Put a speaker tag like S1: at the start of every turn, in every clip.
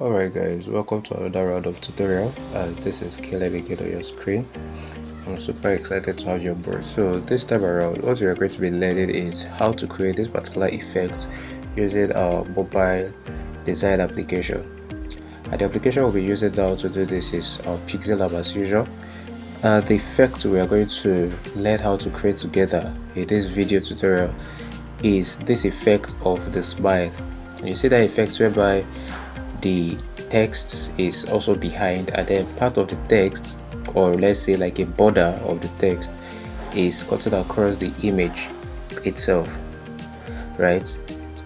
S1: Alright guys, welcome to another round of tutorial. This is Caleb again on your screen. I'm super excited to have you on board. So this time around, what we are going to be learning is how to create this particular effect using our mobile design application. And the application we'll be using now to do this is our Pixellab as usual. The effect we are going to learn how to create together in this video tutorial is this effect of the smile. And you see that effect whereby the text is also behind, and then part of the text, or let's say like a border of the text, is cutting across the image itself, right?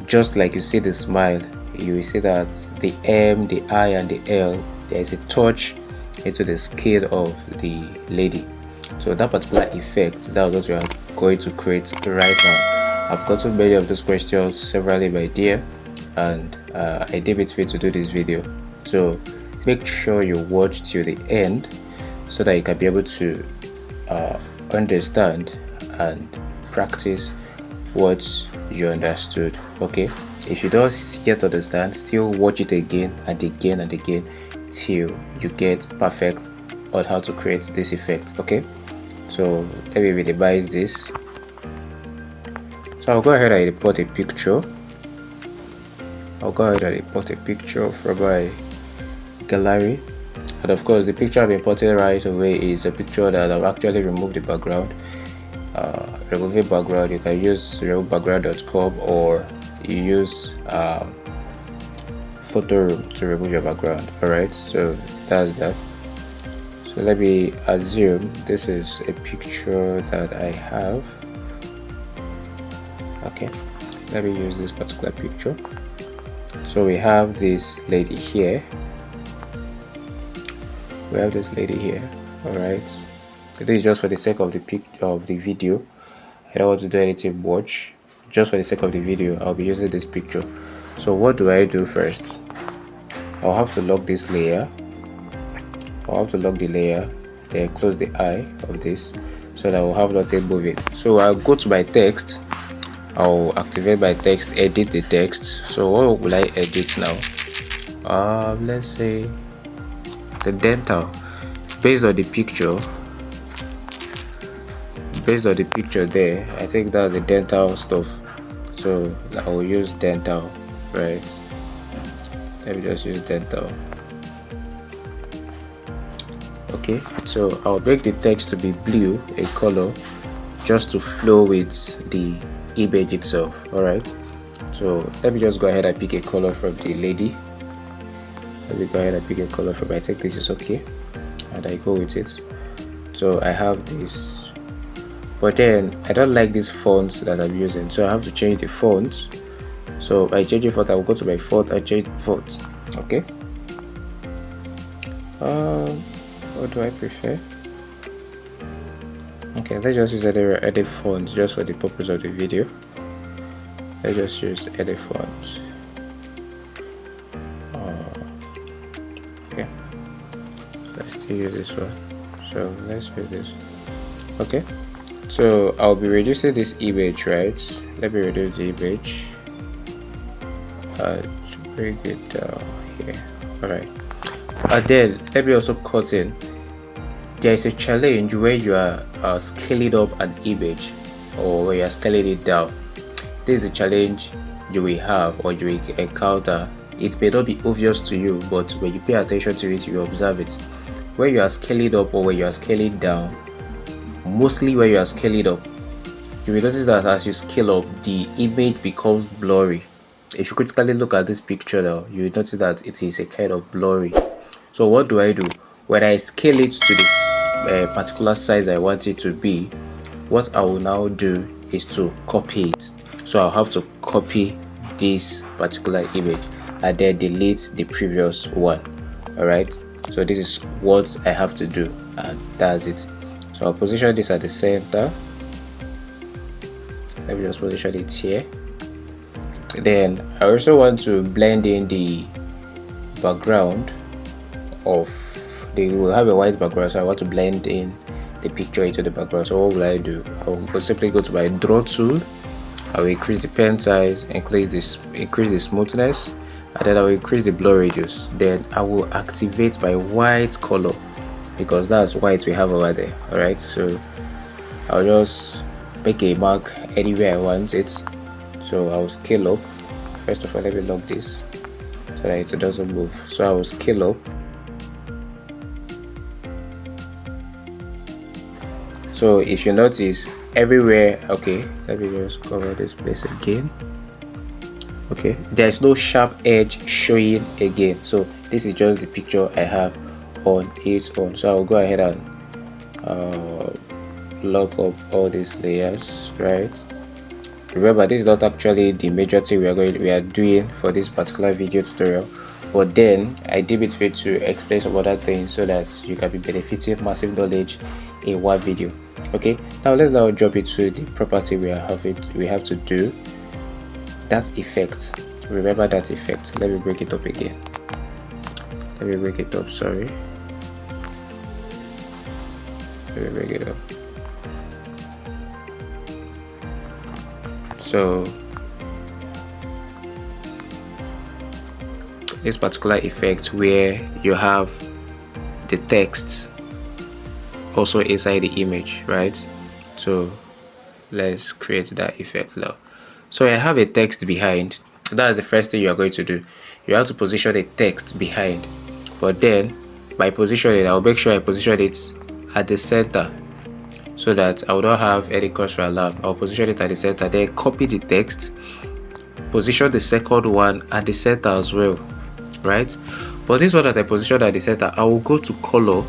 S1: Just like you see the smile, you will see that the M, the I, and the L, there is a touch into the skin of the lady. So that particular effect, that's what we are going to create right now. I've gotten many of those questions severally by dear, and I deem it fit to do this video. So make sure you watch till the end so that you can be able to understand and practice what you understood. Okay, if you don't yet understand, still watch it again and again and again till you get perfect on how to create this effect. Okay, so let me minimize this. So I'll go ahead and import a picture. From my gallery, and of course the picture I've imported right away is a picture that I've actually removed the background. Removing background, you can use removebackground.com, or you use Photoroom to remove your background. Alright, so that's that. So let me assume this is a picture that I have. Okay, let me use this particular picture. So we have this lady here. All right. So this is just for the sake of the video. I don't want to do anything much. Just for the sake of the video, I'll be using this picture. So what do I do first? I'll have to lock this layer. I'll have to lock the layer, then close the eye of this so that we'll have nothing moving. So I'll go to my text. I'll activate my text, edit the text. So what will I edit now? Let's say the dental. Based on the picture there, I think that's the dental stuff. So I will use dental, right? Let me just use dental. Okay, so I'll make the text to be blue, a color, just to flow with the image itself. All right, so let me just go ahead and pick a color from the lady. I think this is okay, and I go with it. So I have this, but then I don't like these fonts that I'm using, so I have to change the font. So by changing font, I will go to my font and change the font. Okay, what do I prefer? Okay, let's just use any font just for the purpose of the video. Let's just use any font. Okay, let's still use this one. So let's use this. Okay, so I'll be reducing this image, right? Let me reduce the image. Bring it down here. All right, and then let me also cut in. There is a challenge where you are scaling up an image, or where you are scaling it down. This is a challenge you will have, or you will encounter. It may not be obvious to you, but when you pay attention to it, you observe it. When you are scaling up or when you are scaling down, mostly when you are scaling up, you will notice that as you scale up, the image becomes blurry. If you critically look at this picture now, you will notice that it is a kind of blurry. So what do I do? When I scale it to this particular size I want it to be, what I will now do is to copy it. So I'll have to copy this particular image and then delete the previous one. All right, so this is what I have to do, and that's it. So I'll position this at the center. Let me just position it here. Then I also want to blend in the background of they will have a white background, so I want to blend in the picture into the background. So what will I do? I will simply go to my draw tool. I will increase the pen size, increase the smoothness, and then I will increase the blur radius. Then I will activate my white color, because that's white we have over there. Alright, so I'll just make a mark anywhere I want it. So I'll scale up. First of all, let me lock this so that it doesn't move. So I will scale up. So if you notice, everywhere, okay, let me just cover this place again. Okay, there's no sharp edge showing again. So this is just the picture I have on its own. So I'll go ahead and lock up all these layers, right? Remember, this is not actually the major thing we are doing for this particular video tutorial, but then I deem it fit to explain some other things so that you can be benefiting massive knowledge in one video. Okay, now let's now jump into the property we have to do. That effect, remember that effect. Let me break it up again. Let me break it up, sorry. Let me break it up. So this particular effect where you have the text also inside the image, right? So let's create that effect now. So I have a text behind. That's the first thing you are going to do. You have to position the text behind, but then by positioning, I'll make sure I position it at the center so that I will not have any cause for alarm. I'll position it at the center, then copy the text, position the second one at the center as well, right? But this one that I positioned at the center, I will go to color,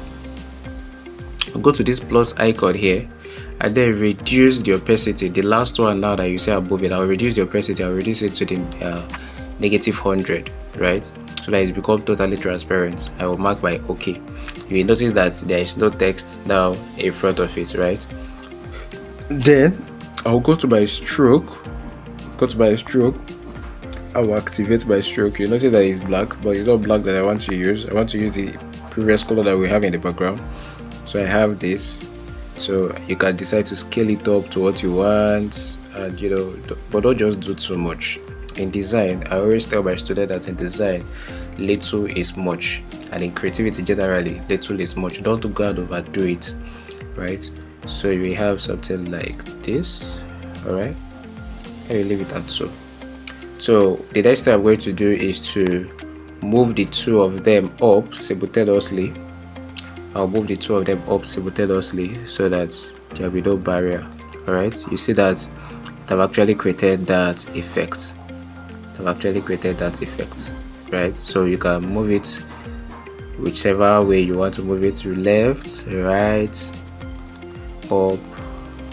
S1: go to this plus icon here, and then reduce the opacity. The last one now that you see above it, I'll reduce the opacity. I'll reduce it to the -100, right? So that it becomes totally transparent. I will mark by OK. You will notice that there is no text now in front of it, right? Then I'll go to my stroke. I will activate my stroke. You notice that it's black, but it's not black that I want to use. I want to use the previous color that we have in the background. So I have this. So you can decide to scale it up to what you want, and but don't just do too much. In design, I always tell my students that in design, little is much, and in creativity generally, little is much. Don't go and overdo it, right? So we have something like this. All right, I will leave it at so. So the next thing I'm going to do is to move the two of them up simultaneously. I'll move the two of them up simultaneously so that there will be no barrier. All right, you see that I've actually created that effect. Right? So you can move it whichever way you want to move it, to left, right, up,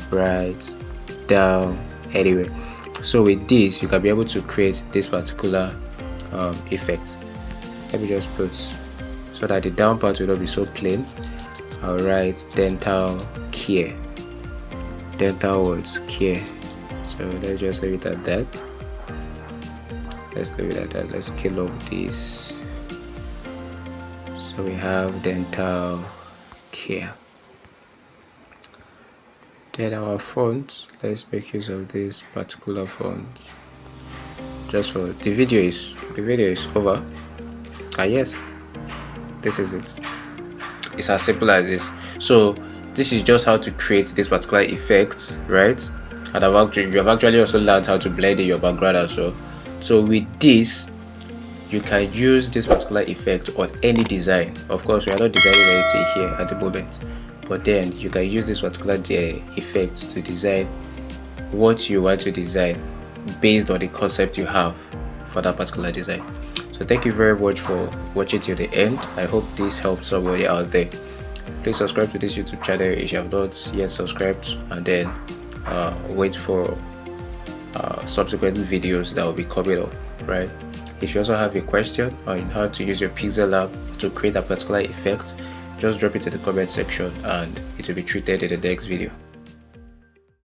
S1: right, down, anyway. So with this, you can be able to create this particular effect. Let me just put so that the down part will not be so plain. I'll write dental care. Dental words care. So let's just leave it at that. Let's scale up this. So we have dental care. Then our font, let's make use of this particular font. Just for the video is over. Yes, this is it. It's as simple as this. So this is just how to create this particular effect, right? And you have actually also learned how to blend in your background as well. So with this, you can use this particular effect on any design. Of course, we are not designing anything here at the moment, but then you can use this particular effect to design what you want to design based on the concept you have for that particular design. So thank you very much for watching till the end. I hope this helps somebody out there. Please subscribe to this YouTube channel if you have not yet subscribed, and then wait for subsequent videos that will be coming up, right? If you also have a question on how to use your Pixel Lab to create a particular effect, just drop it in the comment section and it will be treated in the next video.